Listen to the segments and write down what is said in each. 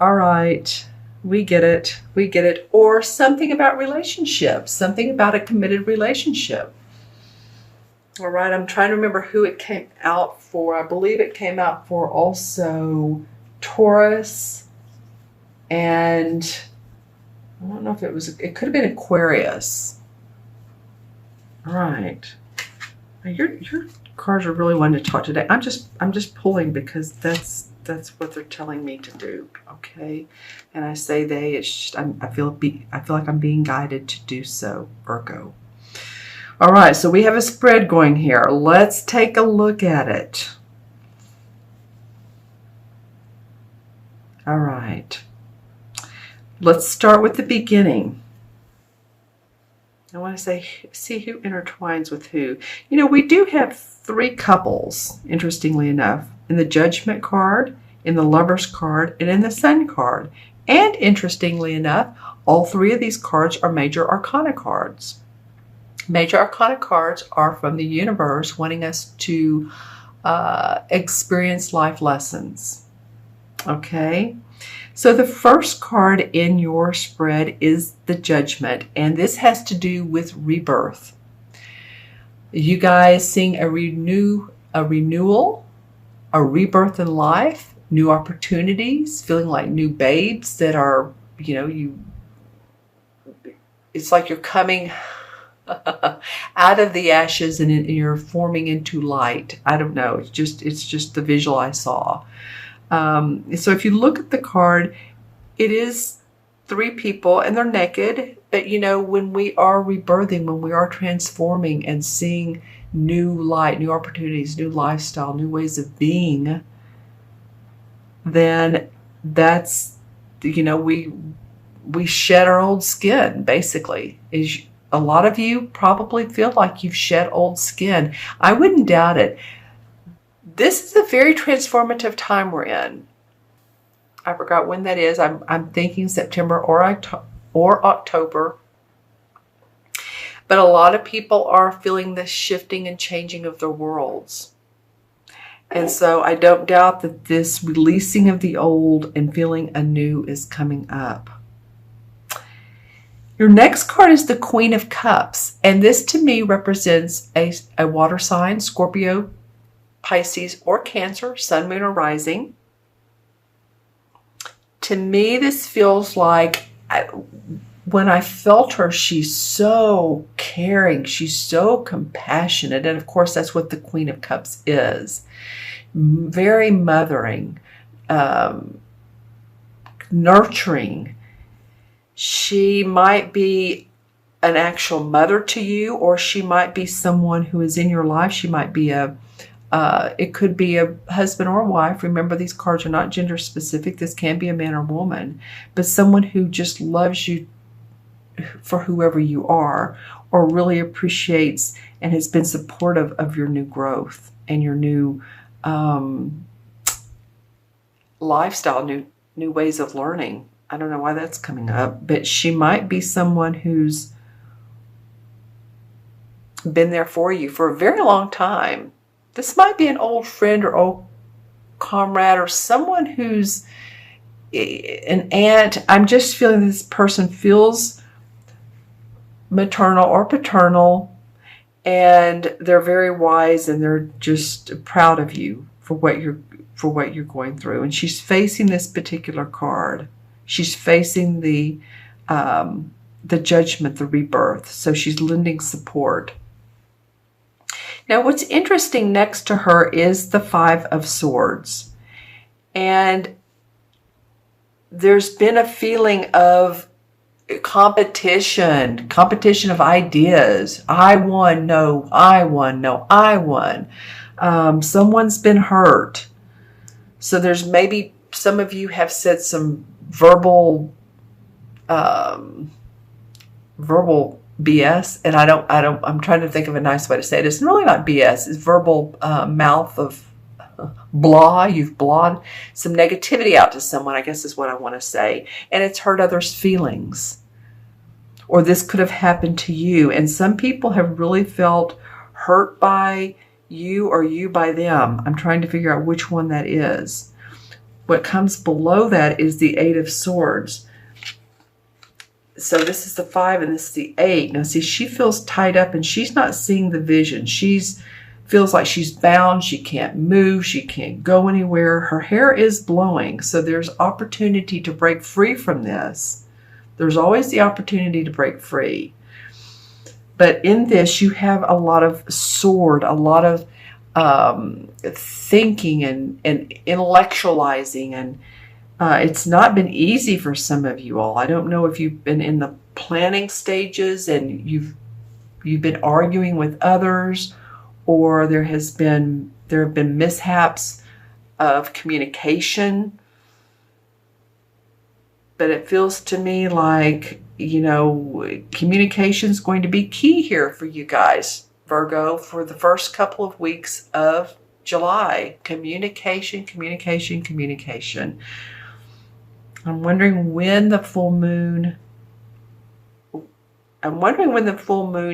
all right, we get it. We get it. Or something about relationships, something about a committed relationship. All right, I'm trying to remember who it came out for. I believe it came out for also Taurus, and I don't know if it could have been Aquarius. All right. Your cards are really wanting to talk today. I'm just pulling because that's what they're telling me to do. Okay, and I say they. It's just, I feel like I'm being guided to do so, Virgo. All right, so we have a spread going here. Let's take a look at it. All right. Let's start with the beginning. I want to see who intertwines with who. You know, we do have 3 couples, interestingly enough, in the Judgment card, in the Lovers card, and in the Sun card. And interestingly enough, all 3 of these cards are Major Arcana cards. Major Arcana cards are from the universe wanting us to experience life lessons. Okay? So the first card in your spread is the Judgment, and this has to do with rebirth. You guys seeing a renewal, a rebirth in life, new opportunities, feeling like new babes that are, it's like you're coming out of the ashes and you're forming into light. I don't know. It's just the visual I saw. So if you look at the card, it is 3 people and they're naked. But when we are rebirthing, when we are transforming and seeing new light, new opportunities, new lifestyle, new ways of being, then that's, we shed our old skin, basically. A lot of you probably feel like you've shed old skin. I wouldn't doubt it. This is a very transformative time we're in. I forgot when that is. I'm thinking September or October. But a lot of people are feeling this shifting and changing of their worlds. And so I don't doubt that this releasing of the old and feeling anew is coming up. Your next card is the Queen of Cups. And this to me represents a water sign, Scorpio, Pisces, or Cancer, Sun, Moon, or Rising. To me, this feels like, when I felt her, she's so caring, she's so compassionate, and of course that's what the Queen of Cups is. Very mothering, nurturing. She might be an actual mother to you, or she might be someone who is in your life. She might be it could be a husband or a wife. Remember, these cards are not gender specific. This can be a man or woman, but someone who just loves you for whoever you are, or really appreciates and has been supportive of your new growth and your new lifestyle, new ways of learning. I don't know why that's coming up, but she might be someone who's been there for you for a very long time. This might be an old friend or old comrade or someone who's an aunt. I'm just feeling this person feels maternal or paternal, and they're very wise and they're just proud of you for what you're going through. And she's facing this particular card. She's facing the Judgment, the rebirth. So she's lending support. Now, what's interesting next to her is the 5 of Swords. And there's been a feeling of competition of ideas. I won, no, I won, no, I won. Someone's been hurt. So there's maybe some of you have said some verbal BS, and I'm trying to think of a nice way to say it. It's really not BS. It's verbal mouth of blah. You've blawed some negativity out to someone, I guess is what I want to say. And it's hurt others' feelings. Or this could have happened to you. And some people have really felt hurt by you or you by them. I'm trying to figure out which one that is. what comes below that is the Eight of Swords. So this is the 5 and this is the 8. Now see, she feels tied up and she's not seeing the vision. Feels like she's bound. She can't move. She can't go anywhere. Her hair is blowing. So there's opportunity to break free from this. There's always the opportunity to break free. But in this, you have a lot of sword, a lot of thinking and intellectualizing. And it's not been easy for some of you all. I don't know if you've been in the planning stages and you've been arguing with others, or there have been mishaps of communication. But it feels to me like, communication is going to be key here for you guys, Virgo, for the first couple of weeks of July. Communication, communication, communication. I'm wondering when the full moon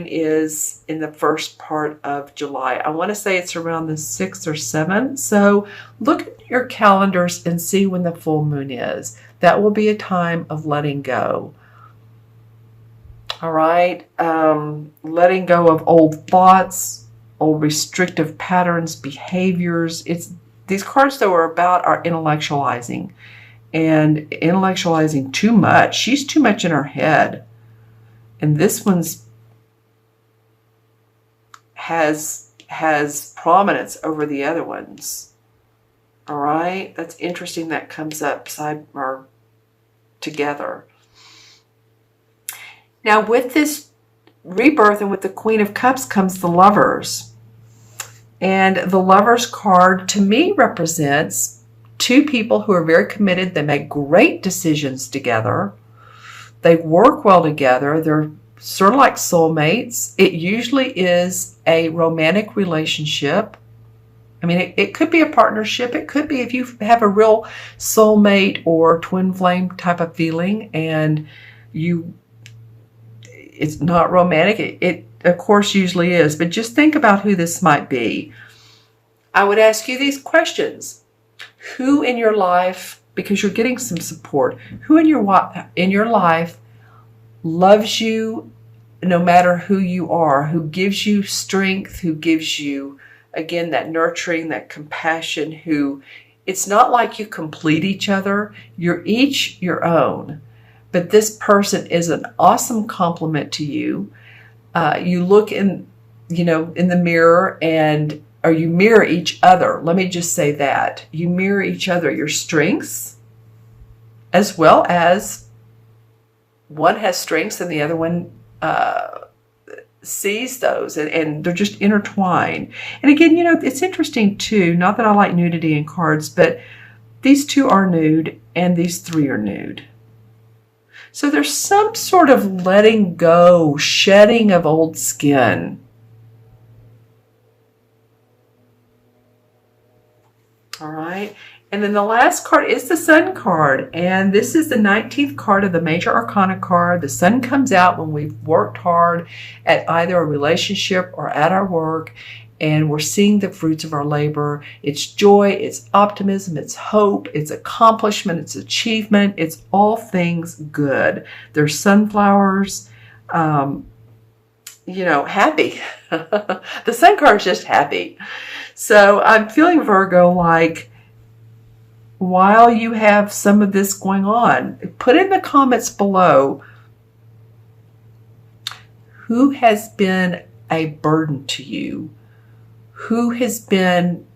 is in the first part of July. I want to say it's around the 6th or 7th. So look at your calendars and see when the full moon is. That will be a time of letting go. All right. Letting go of old thoughts, old restrictive patterns, behaviors. These cards, though, are about our intellectualizing and intellectualizing too much. She's too much in her head. And this one's has prominence over the other ones. All right, that's interesting. That comes up side or together. Now, with this rebirth and with the Queen of Cups comes the Lovers, and the Lovers card to me represents two people who are very committed. They make great decisions together. They work well together. They're sort of like soulmates. It usually is a romantic relationship. I mean, it could be a partnership. It could be if you have a real soulmate or twin flame type of feeling and it's not romantic. It of course usually is, but just think about who this might be. I would ask you these questions. Who in your life, because you're getting some support, who in your life loves you no matter who you are, who gives you strength, who gives you, again, that nurturing, that compassion, who it's not like you complete each other. You're each your own. But this person is an awesome compliment to you. You look in the mirror or you mirror each other. Let me just say that. You mirror each other, your strengths, as well as one has strengths and the other one sees those, and they're just intertwined. And again, it's interesting too, not that I like nudity in cards, but these two are nude and these three are nude. So there's some sort of letting go, shedding of old skin. All right. And then the last card is the Sun card. And this is the 19th card of the Major Arcana card. The Sun comes out when we've worked hard at either a relationship or at our work, and we're seeing the fruits of our labor. It's joy, it's optimism, it's hope, it's accomplishment, it's achievement. It's all things good. There's sunflowers, happy. The Sun card is just happy. So I'm feeling, Virgo, like, while you have some of this going on, put in the comments below who has been a burden to you, who has been,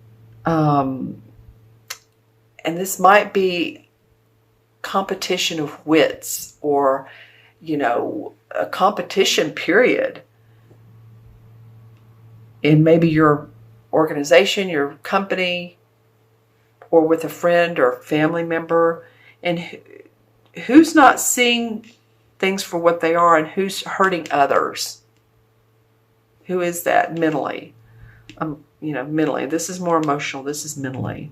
and this might be competition of wits or, a competition period in maybe your organization, your company, or with a friend or family member, and who's not seeing things for what they are and who's hurting others. Who is that mentally? Mentally. This is more emotional. This is mentally.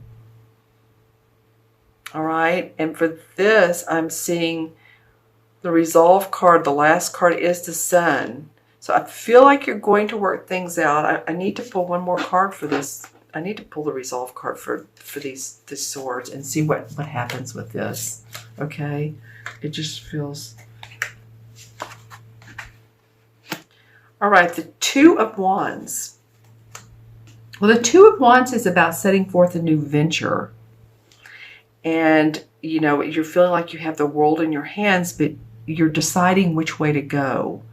All right. And for this, I'm seeing the Resolve card. The last card is the Sun. So I feel like you're going to work things out. I need to pull one more card for this need to pull the resolve card for these swords and see what happens with this. Okay, it just feels. All right, the Two of Wands. Well, the Two of Wands is about setting forth a new venture. And, you know, you're feeling like you have the world in your hands, but you're deciding which way to go.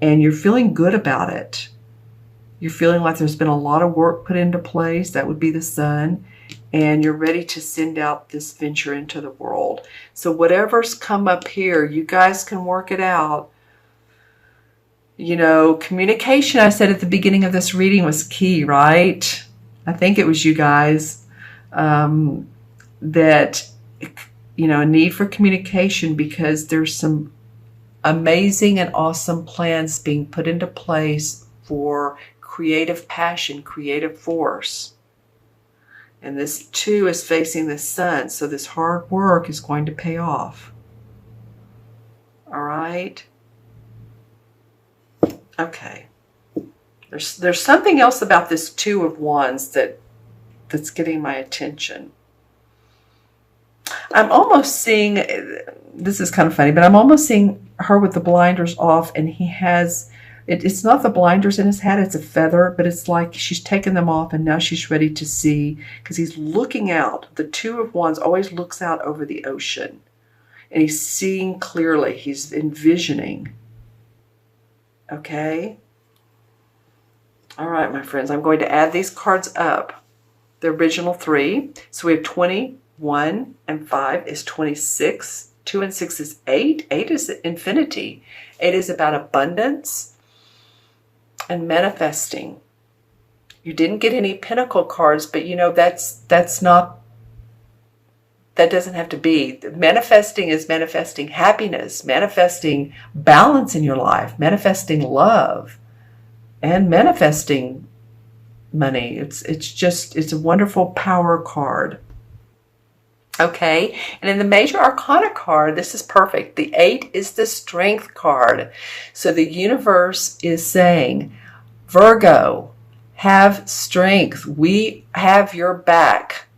And you're feeling good about it. You're feeling like there's been a lot of work put into place. That would be the Sun. And you're ready to send out this venture into the world. So whatever's come up here, you guys can work it out. You know, communication, I said at the beginning of this reading, was key, right? I think it was you guys. That, you know, a need for communication, because there's some amazing and awesome plans being put into place for creative passion, creative force. And this Two is facing the Sun, so this hard work is going to pay off. All right? Okay. There's something else about this Two of Wands that's getting my attention. I'm almost seeing, this is kind of funny, but I'm almost seeing her with the blinders off, and he has, it's not the blinders in his hat, it's a feather, but it's like she's taken them off and now she's ready to see, because he's looking out. The Two of Wands always looks out over the ocean, and he's seeing clearly. He's envisioning. Okay? All right, my friends, I'm going to add these cards up. The original 3. So we have 20. 1 and 5 is 26. 2 and 6 is 8. 8 is infinity. 8 is about abundance and manifesting. You didn't get any pentacle cards, but you know, that's not, that doesn't have to be. Manifesting is manifesting happiness, manifesting balance in your life, manifesting love, and manifesting money. It's a wonderful power card. Okay, and in the Major Arcana card, this is perfect. The 8 is the Strength card. So the universe is saying, Virgo, have strength. We have your back.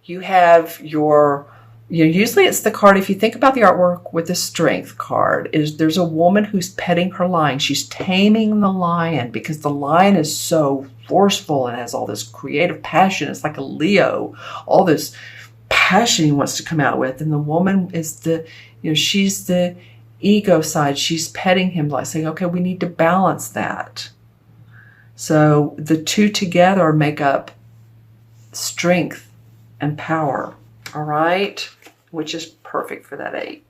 You have your, you know, usually it's the card, if you think about the artwork with the Strength card, is there's a woman who's petting her lion. She's taming the lion, because the lion is so forceful and has all this creative passion. It's like a Leo, all this passion he wants to come out with. And the woman is the, you know, she's the ego side. She's petting him, like saying, okay, we need to balance that. So the two together make up strength and power. All right, which is perfect for that 8.